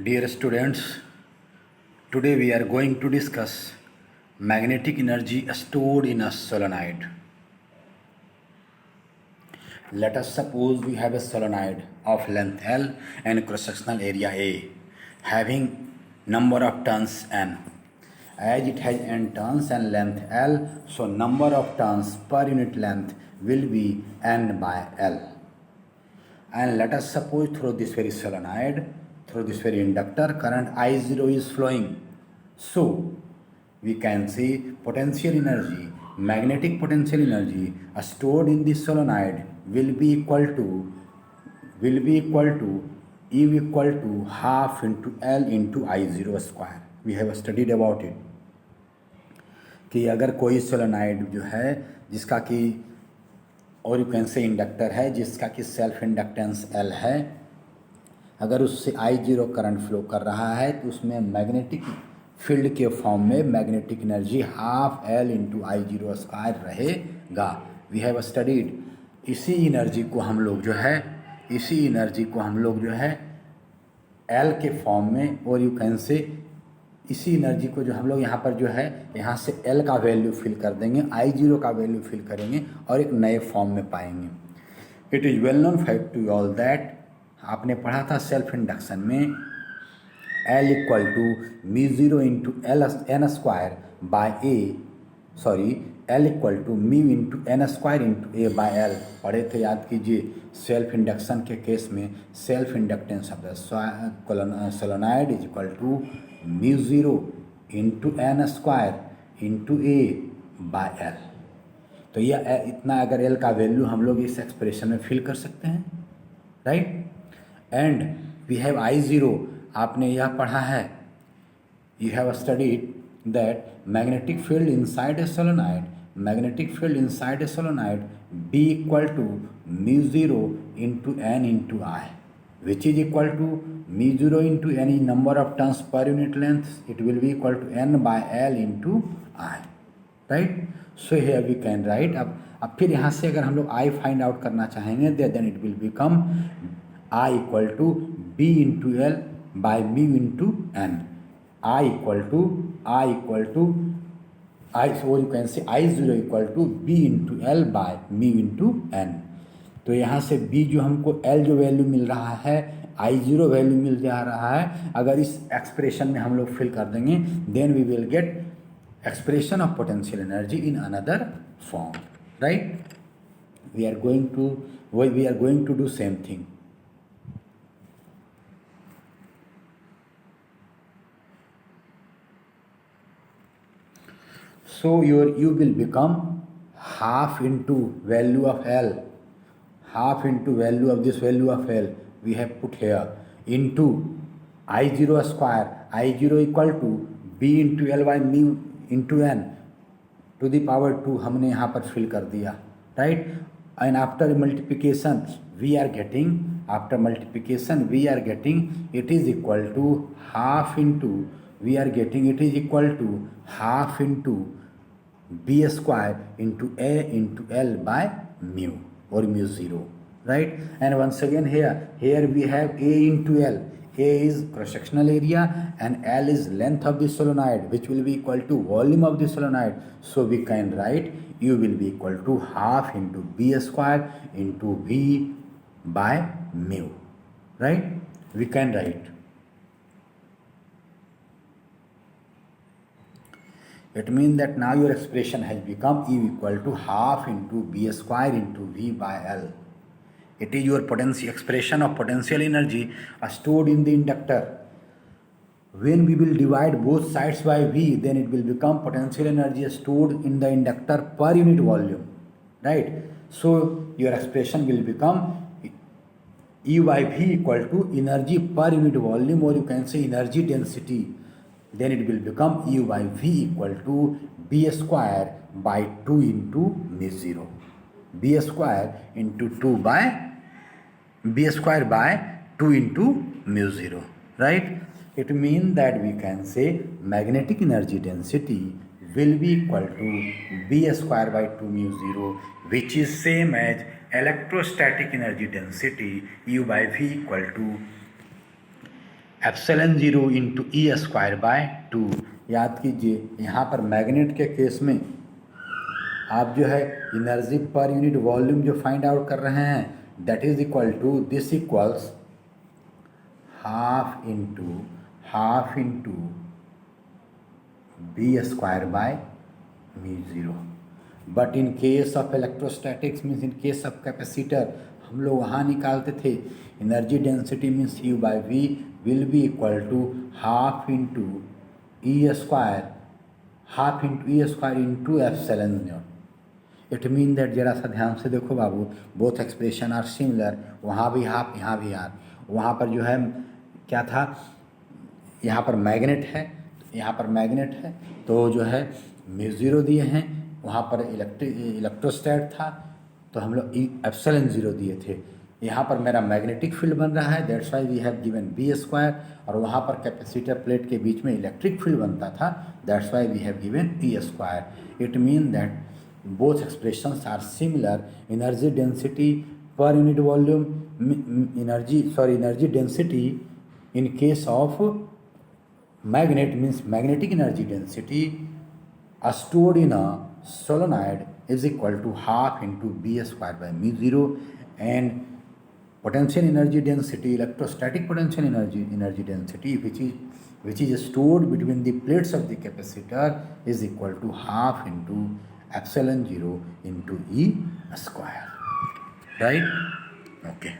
Dear students, today we are going to discuss magnetic energy stored in a solenoid. Let us suppose we have a solenoid of length L and cross-sectional area A, having number of turns N. As it has N turns and length L, so number of turns per unit length will be N by L. And let us suppose through this very solenoid, through this very inductor, current I0 is flowing. So we can see potential energy, magnetic potential energy stored in this solenoid will be equal to E equal to half into L into I0 square. We have studied about it कि अगर कोई solenoid जो है जिसका कि और you can say inductor है जिसका कि सेल्फ इंडक्टेंस L है, अगर उससे I0 करंट फ्लो कर रहा है तो उसमें मैग्नेटिक फील्ड के फॉर्म में magnetic energy half L into I0 square रहेगा. We have studied. इसी एनर्जी को हम लोग जो है L के फॉर्म में, और यू कैन से इसी एनर्जी को जो हम लोग यहाँ पर जो है यहाँ से L का वैल्यू फिल कर देंगे, I0 का वैल्यू फिल करेंगे और एक नए फॉर्म में पाएंगे. It is well known fact to all that, आपने पढ़ा था सेल्फ इंडक्शन में L equal to μ0 into N square by L equal to mu into N square into A by L पढ़े थे, याद कीजिए. सेल्फ इंडक्शन के केस में self inductance of the solenoid is equal to μ0 into N square into A by L. तो यह इतना अगर L का वैल्यू हम लोग इस एक्सप्रेशन में फिल कर सकते हैं, right. And we have I0, आपने यह पढ़ा है, you have studied that magnetic field inside a solenoid B equal to μ0 into N into I, which is equal to μ0 into N is number of turns per unit length. It will be equal to N by L into I, right? So here we can write. अब फिर यहाँ से अगर हम लोग I find out करना चाहेंगे then it will become I equal to B into L by mu into N. I equal to so you can say I0 equal to B into L by mu into N. तो यहाँ से B जो हमको L जो value मिल रहा है, I0 value मिल जा रहा है, अगर इस एक्सप्रेशन में हम लोग फिल कर देंगे then we will get expression of potential energy in another form, right. We are going to do same thing. So you will become half into value of L, half into value of this value of L we have put here into I0 square, I0 equal to B into L by mu into N to the power 2 हमने यहाँ पर fill कर दिया, right. And after multiplication we are getting it is equal to half into B square into A into L by mu or mu0, right. And once again here we have A into L. A is cross-sectional area and L is length of the solenoid, which will be equal to volume of the solenoid. So we can write U will be equal to half into B square into V by mu, right. We can write. It means that now your expression has become E equal to half into B square into V by L. It is your potential expression of potential energy stored in the inductor. When we will divide both sides by V, then it will become potential energy stored in the inductor per unit volume, right. So your expression will become E by V equal to energy per unit volume, or you can say energy density. Then it will become U by V equal to B square by 2 into μ0. B square into 2 by B square by 2 into μ0, right. It means that we can say magnetic energy density will be equal to B square by 2 μ0, which is same as electrostatic energy density U by V equal to epsilon 0 into E square by 2। याद कीजिए यहाँ पर magnet के case में आप जो है energy per unit volume जो फाइंड आउट कर रहे हैं that is equal to this equals half into B square by mu zero. But in case of electrostatics means in case of capacitor हम लोग वहाँ निकालते थे energy density means u by we will be equal to half into E square into epsilon naught. It mean that जरा सा ध्यान से देखो बाबू, बोथ एक्सप्रेशन आर सिमिलर, वहाँ भी हाफ यहाँ भी हाफ। वहाँ पर जो है क्या था, यहाँ पर मैग्नेट है, यहाँ पर मैग्नेट है तो जो है म्यू ज़ीरो दिए हैं, वहाँ पर इलेक्ट्रोस्टैट था तो हम लोग एप्सिलॉन 0 दिए थे। यहाँ पर मेरा मैग्नेटिक फील्ड बन रहा है that's why we have given B square, और वहाँ पर कैपेसिटर प्लेट के बीच में इलेक्ट्रिक फील्ड बनता था that's why we have given E square. It mean that both expressions are similar. Energy density per unit volume energy density in case of magnet means magnetic energy density stored in a solenoid is equal to half into b square by mu 0, and potential energy density, electrostatic potential energy density which is stored between the plates of the capacitor is equal to half into epsilon 0 into e square, right? Okay.